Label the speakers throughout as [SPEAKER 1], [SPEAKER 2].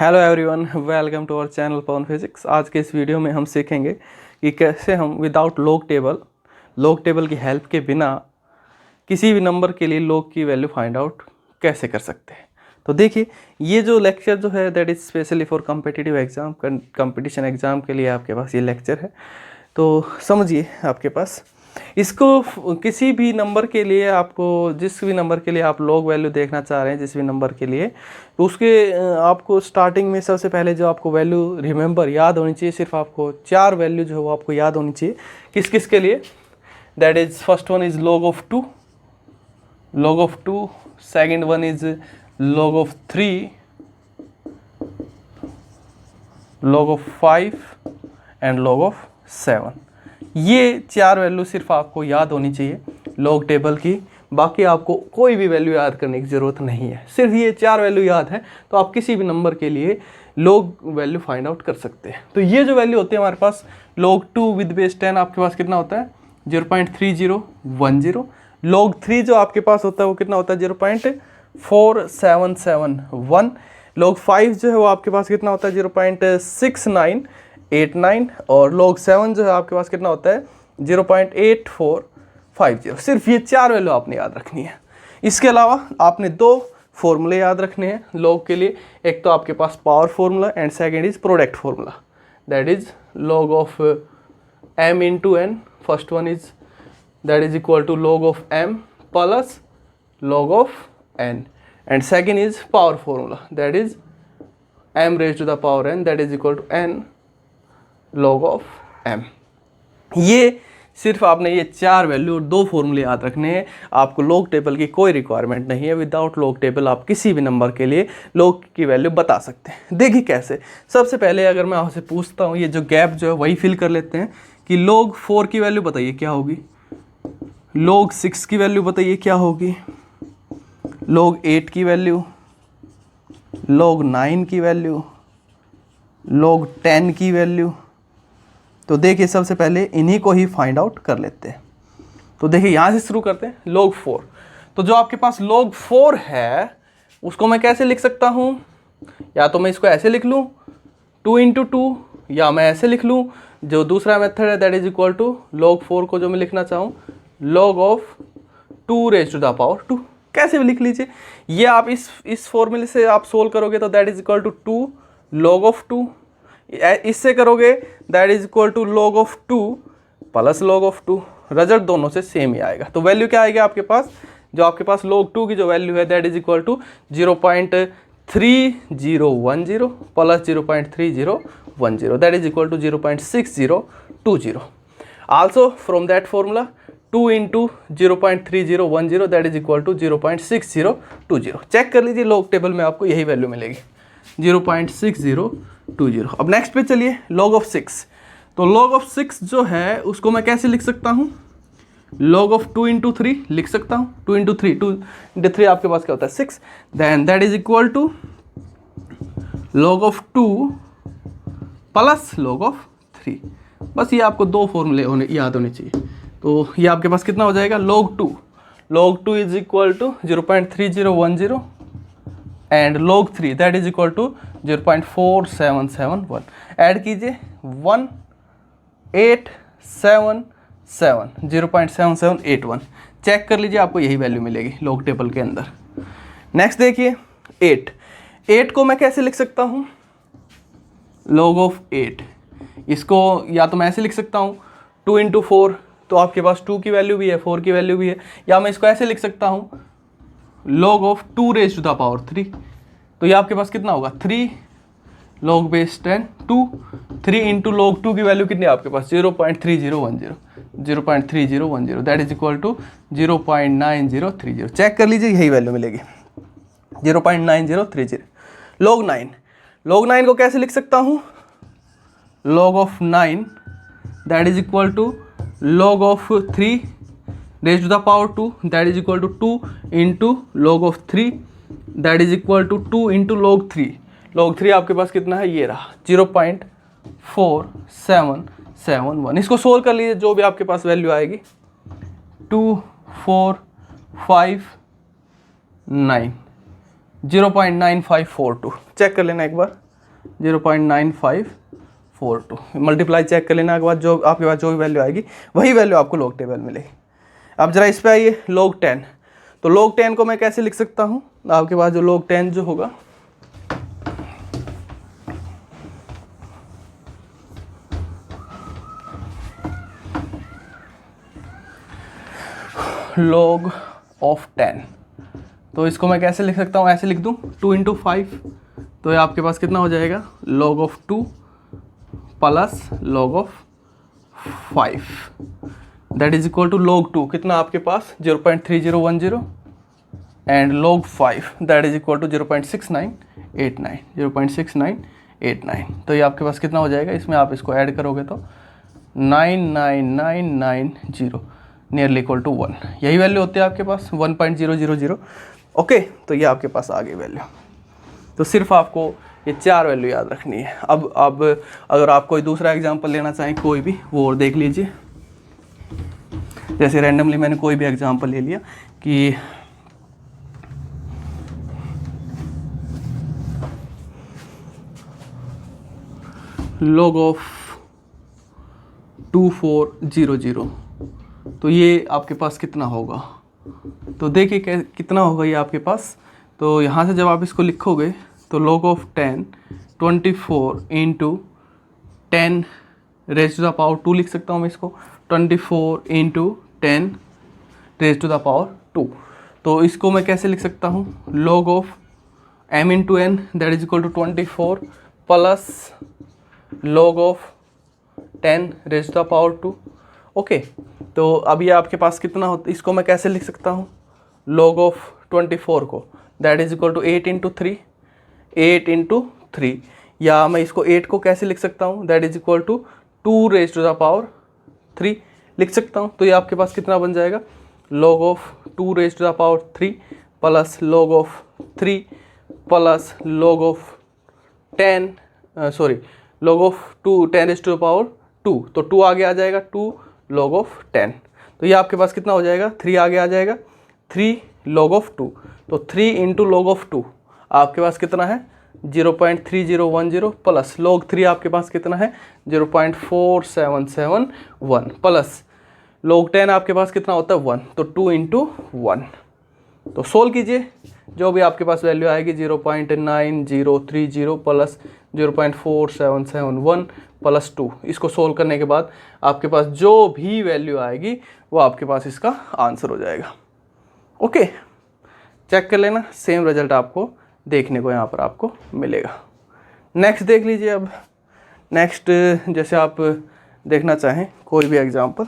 [SPEAKER 1] Hello everyone, welcome to our channel Pawan physics. आज के इस वीडियो में हम सीखेंगे कि कैसे हम विदाउट लॉग टेबल की हेल्प के बिना किसी भी नंबर के लिए लॉग की वैल्यू फाइंड आउट कैसे कर सकते हैं। तो देखिए, ये जो लेक्चर जो है that is specially for competitive exam, competition exam के लिए आपके पास ये लेक्चर है। तो समझिए, आपके पास इसको किसी भी नंबर के लिए, आपको जिस भी नंबर के लिए आप लॉग वैल्यू देखना चाह रहे हैं, जिस भी नंबर के लिए, तो उसके आपको स्टार्टिंग में सबसे पहले जो आपको वैल्यू रिमेंबर याद होनी चाहिए, सिर्फ आपको 4 वैल्यू जो है वो आपको याद होनी चाहिए। किस किस के लिए? That is first one is log of 2, second one is log of 3, log of 5 and log of 7। ये 4 वैल्यू सिर्फ आपको याद होनी चाहिए लॉग टेबल की। बाकी आपको कोई भी वैल्यू याद करने की ज़रूरत नहीं है, सिर्फ ये 4 वैल्यू याद है तो आप किसी भी नंबर के लिए लॉग वैल्यू फाइंड आउट कर सकते हैं। तो ये जो वैल्यू होती है हमारे पास, log 2 विद बेस 10 आपके पास कितना होता है? 0.3010। log 3 जो आपके पास होता है वो कितना होता है? 0.4771। log 5 जो है वो आपके पास कितना होता है? 0.6989। और log 7 जो है आपके पास कितना होता है? 0.8450। सिर्फ ये 4 वैल्यू आपने याद रखनी है। इसके अलावा आपने 2 फॉर्मूले याद रखने हैं log के लिए। एक तो आपके पास power formula and second is product formula, that is log of m into n। First one is that is equal to log of m plus log of n and second is power formula, that is m raised to the power n, that is equal to n log of m। ये सिर्फ आपने ये 4 value और 2 फॉर्मूले याद रखने हैं। आपको लॉग टेबल की कोई रिक्वायरमेंट नहीं है। विदाउट लॉग टेबल आप किसी भी नंबर के लिए लॉग की वैल्यू बता सकते हैं। देखिए कैसे। सबसे पहले अगर मैं आपसे पूछता हूँ, ये जो गैप जो है वही फिल कर लेते हैं कि log 4 की वैल्यू बताइए क्या होगी, log 6 की वैल्यू बताइए क्या होगी, log 8 की वैल्यू, log 9 की वैल्यू, log 10 की वैल्यू। तो देखिए, सबसे पहले इन्हीं को ही फाइंड आउट कर लेते हैं। तो देखिए, यहाँ से शुरू करते हैं। log 4, तो जो आपके पास log 4 है उसको मैं कैसे लिख सकता हूँ? या तो मैं इसको ऐसे लिख लूँ 2 into 2, या मैं ऐसे लिख लूँ जो दूसरा मेथड है, that is equal to log 4 को जो मैं लिखना चाहूँ log of 2 raised to the power 2। कैसे भी लिख लीजिए। ये आप इस फॉर्मूले से आप सोल्व करोगे तो that is equal to 2 log of 2। इससे करोगे that is equal to log of 2 plus log of 2। Result दोनों से सेम ही आएगा। तो वैल्यू क्या आएगी आपके पास? जो आपके पास log 2 की जो वैल्यू है that is equal to 0.3010 plus 0.3010, that is equal to 0.6020। Also from that formula 2 into 0.3010 that is equal to 0.6020। Check कर लीजिए, लॉग टेबल में आपको यही वैल्यू मिलेगी 0.6020। अब नेक्स्ट पे चलिए, log of 6। तो log of 6 जो है उसको मैं कैसे लिख सकता हूँ? log of 2 into 3 लिख सकता हूँ। 2 into 3 आपके पास क्या होता है? 6। Then that is equal to log of 2 plus log of 3। बस ये आपको 2 फॉर्मूले याद होने चाहिए। तो ये आपके पास कितना हो जाएगा? log 2 is equal to 0.3010 and log 3 that is equal to 0.4771। Add कीजिए 0.7781। चेक कर लीजिए, आपको यही वैल्यू मिलेगी लॉग टेबल के अंदर। नेक्स्ट देखिए 8 को मैं कैसे लिख सकता हूँ? log of 8, इसको या तो मैं ऐसे लिख सकता हूँ 2 into 4, तो आपके पास 2 की वैल्यू भी है, 4 की वैल्यू भी है। या मैं इसको ऐसे लिख सकता हूँ log of 2 raised to the power 3। तो ये आपके पास कितना होगा? 3 log base 10 2 3 into log 2 की वैल्यू कितनी है आपके पास? 0.3010 that is equal to 0.9030। Check कर लीजिए, यही वैल्यू मिलेगी 0.9030। log 9 को कैसे लिख सकता हूँ? log of 9 that is equal to log of 3 raised to the power 2, that is equal to 2 into log of 3, that is equal to 2 into log 3। log 3 आपके पास कितना है? ये रहा 0.4771। इसको सोल्व कर लीजिए, जो भी आपके पास वैल्यू आएगी 245 9 0.9542। चेक कर लेना एक बार। 0.9542। मल्टीप्लाई चेक कर लेने के बाद जो आपके पास जो भी वैल्यू आएगी वही वैल्यू आपको लॉग टेबल मिलेगी। अब जरा इस पे आइए, log 10। तो log 10 को मैं कैसे लिख सकता हूँ, आपके पास जो log 10 जो होगा, log of 10, तो इसको मैं कैसे लिख सकता हूँ, ऐसे लिख दूँ 2 × 5, तो ये आपके पास कितना हो जाएगा, log of 2 plus log of 5 that is equal to log 2 कितना आपके पास 0.3010 and log 5 that is equal to 0.6989। तो ये आपके पास कितना हो जाएगा, इसमें आप इसको ऐड करोगे तो 99990 नियरली इक्वल टू 1, यही वैल्यू होती है आपके पास 1.000। ओके, तो ये आपके पास आ गई वैल्यू। तो सिर्फ आपको ये 4 वैल्यू याद रखनी है। अब अगर आप कोई दूसरा एग्जांपल लेना चाहें कोई भी, वो और देख लीजिए। जैसे रैंडमली मैंने कोई भी एग्जांपल ले लिया कि log ऑफ 2400, तो ये आपके पास कितना होगा, तो देखिए कितना होगा ये आपके पास। तो यहाँ से जब आप इसको लिखोगे तो log of 10 24 × 10 raise to the power 2 लिख सकता हूँ मैं इसको, 24 × 10 रेज़ टू द पावर 2। तो इसको मैं कैसे लिख सकता हूँ, log of m × n that is equal to 24 प्लस log of 10 raise to the power 2। Okay, तो अब ये आपके पास कितना होता है, इसको मैं कैसे लिख सकता हूँ, log ऑफ 24 को दैट इज इक्वल टू 8 × 3, या मैं इसको 8 को कैसे लिख सकता हूँ, that is equal to 2 raise to the power 3 लिख सकता हूँ। तो ये आपके पास कितना बन जाएगा, log of 2 raise to the power 3 plus log of 3 plus log of 10 log of 2 10 raise to the power 2, तो 2 आगे आ जाएगा, 2 log ऑफ 10। तो ये आपके पास कितना हो जाएगा, 3 आगे आ जाएगा, 3 log ऑफ 2, तो 3 × log ऑफ 2 आपके पास कितना है 0.3010 प्लस log 3 आपके पास कितना है 0.4771 प्लस log 10 आपके पास कितना होता है 1, तो 2 × 1। तो सोल्व कीजिए, जो भी आपके पास वैल्यू आएगी 0.9030 प्लस 0.4771 प्लस 2, इसको सोल्व करने के बाद आपके पास जो भी वैल्यू आएगी वो आपके पास इसका आंसर हो जाएगा। ओके, चेक कर लेना, सेम रिजल्ट आपको देखने को यहाँ पर आपको मिलेगा। नेक्स्ट देख लीजिए। अब नेक्स्ट जैसे आप देखना चाहें कोई भी एग्जांपल,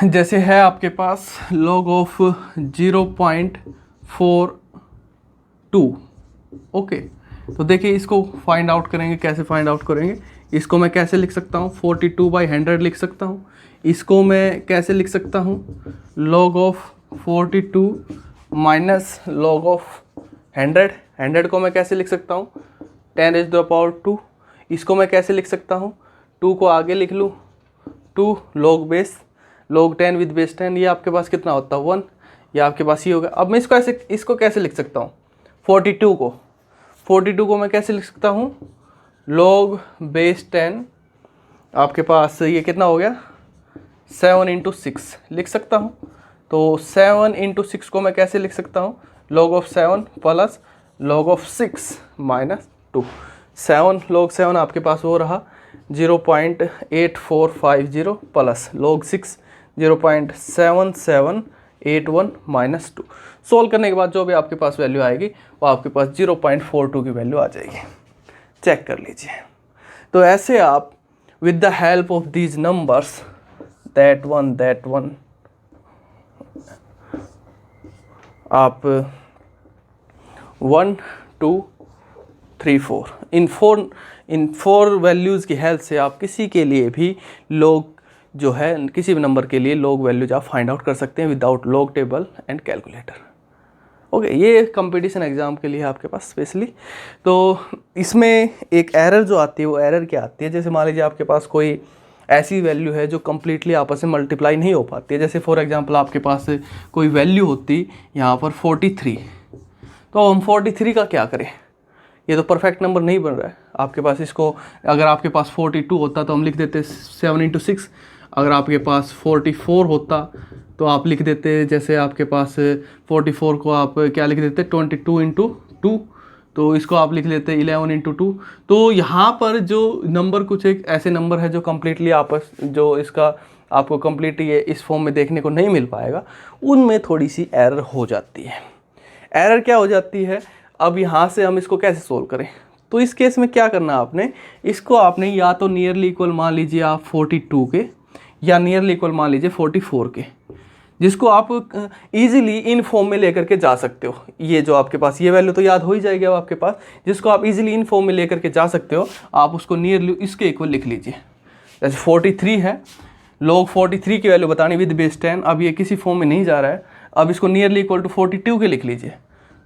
[SPEAKER 1] जैसे है आपके पास log ऑफ 0.42। ओके, तो देखिए इसको फाइंड आउट करेंगे, कैसे फाइंड आउट करेंगे, इसको मैं कैसे लिख सकता हूँ 42/100 लिख सकता हूँ। इसको मैं कैसे लिख सकता हूँ, log of 42 minus log of 100 को मैं कैसे लिख सकता हूँ 10⁻²। इसको मैं कैसे लिख सकता हूँ, 2 को आगे लिख लूँ, 2 log 10 विद बेस 10, ये आपके पास कितना होता है 1, ये आपके पास ये होगा। अब मैं इसको कैसे लिख सकता हूँ 42 को मैं कैसे लिख सकता हूँ, log बेस 10 आपके पास ये कितना हो गया 7 × 6 लिख सकता हूँ। तो 7 × 6 को मैं कैसे लिख सकता हूँ, log of 7 plus log of 6 minus 2। 7 log 7 आपके पास वो रहा 0.8450 प्लस log 6 0.7781 माइनस 2। सोल्व करने के बाद जो भी आपके पास वैल्यू आएगी वो आपके पास 0.42 की वैल्यू आ जाएगी। चेक कर लीजिए। तो ऐसे आप with the help of these numbers that one आप 1 2 3 4 इन फोर वैल्यूज़ की हेल्प से आप किसी के लिए भी log जो है, किसी भी नंबर के लिए log वैल्यूज आप फाइंड आउट कर सकते हैं without log table and calculator. Okay, ये कंपटीशन एग्ज़ाम के लिए आपके पास स्पेशली। तो इसमें एक एरर जो आती है वो एरर क्या आती है, जैसे मान लीजिए आपके पास कोई ऐसी वैल्यू है जो कम्प्लीटली आपस में मल्टीप्लाई नहीं हो पाती है। जैसे फॉर एग्जांपल आपके पास कोई वैल्यू होती यहाँ पर 43, तो हम 43 का क्या करें, ये तो परफेक्ट नंबर नहीं बन रहा है आपके पास। इसको अगर आपके पास 42 होता तो हम लिख देते 7 × 6, अगर आपके पास 44 होता तो आप लिख देते, जैसे आपके पास 44 को आप क्या लिख देते 22 × 2, तो इसको आप लिख लेते 11 × 2। तो यहाँ पर जो नंबर कुछ एक ऐसे नंबर है जो कम्प्लीटली आपस जो इसका आपको कम्प्लीट ये इस फॉर्म में देखने को नहीं मिल पाएगा, उनमें थोड़ी सी एरर हो जाती है। एरर क्या हो जाती है, अब यहाँ से हम इसको कैसे सोल्व करें, तो इस केस में क्या करना आपने, इसको आपने या तो नियरली इक्वल मान लीजिए आप 42 के, या नियरली इक्वल मान लीजिए 44 के, जिसको आप इजीली इन फॉर्म में लेकर के जा सकते हो। ये जो आपके पास ये वैल्यू तो याद हो ही जाएगी अब आपके पास, जिसको आप इजीली इन फॉर्म में लेकर के जा सकते हो, आप उसको नियरली इसके इक्वल लिख लीजिए। जैसे 43 है, log 43 की वैल्यू बतानी विद बेस 10, अब ये किसी फॉर्म में नहीं जा रहा है, अब इसको नियरली इक्वल टू 42 के लिख लीजिए।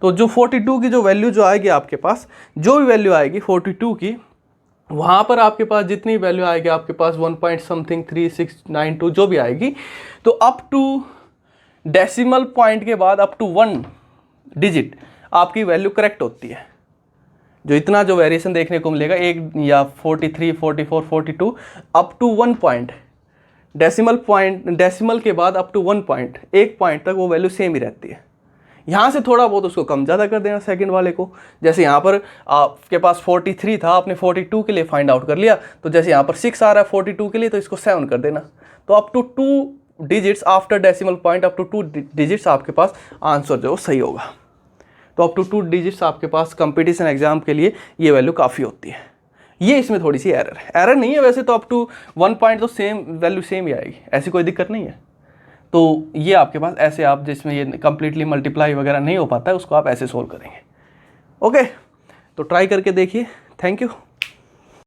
[SPEAKER 1] तो जो 42 की जो वैल्यू जो आएगी आपके पास, जो भी वैल्यू आएगी 42 की, वहाँ पर आपके पास जितनी वैल्यू आएगी आपके पास 1.3692 जो भी आएगी, तो अप टू डेसिमल पॉइंट के बाद अप टू 1 डिजिट आपकी वैल्यू करेक्ट होती है। जो इतना जो वेरिएशन देखने को मिलेगा, एक या 43, 44, 42 अप टू 1 पॉइंट, डेसिमल के बाद अप टू 1 पॉइंट, 1 पॉइंट तक वो वैल्यू सेम ही रहती है। यहाँ से थोड़ा बहुत उसको कम ज़्यादा कर देना सेकंड वाले को। जैसे यहाँ पर आपके पास 43 था, आपने 42 के लिए फाइंड आउट कर लिया, तो जैसे यहाँ पर 6 आ रहा है 42 के लिए, तो इसको 7 कर देना। तो up to 2 digits after decimal point, up to 2 digits आपके पास आंसर जो सही होगा। तो अप टू 2 डिजिट्स आपके पास कंपटीशन एग्जाम के लिए ये वैल्यू काफ़ी होती है। ये इसमें थोड़ी सी एरर नहीं है, वैसे तो अप टू 1 पॉइंट तो सेम वैल्यू सेम ही आएगी, ऐसी कोई दिक्कत नहीं है। तो ये आपके पास ऐसे आप जिसमें ये कम्प्लीटली मल्टीप्लाई वगैरह नहीं हो पाता है, उसको आप ऐसे सोल्व करेंगे। ओके, तो ट्राई करके देखिए। Thank you.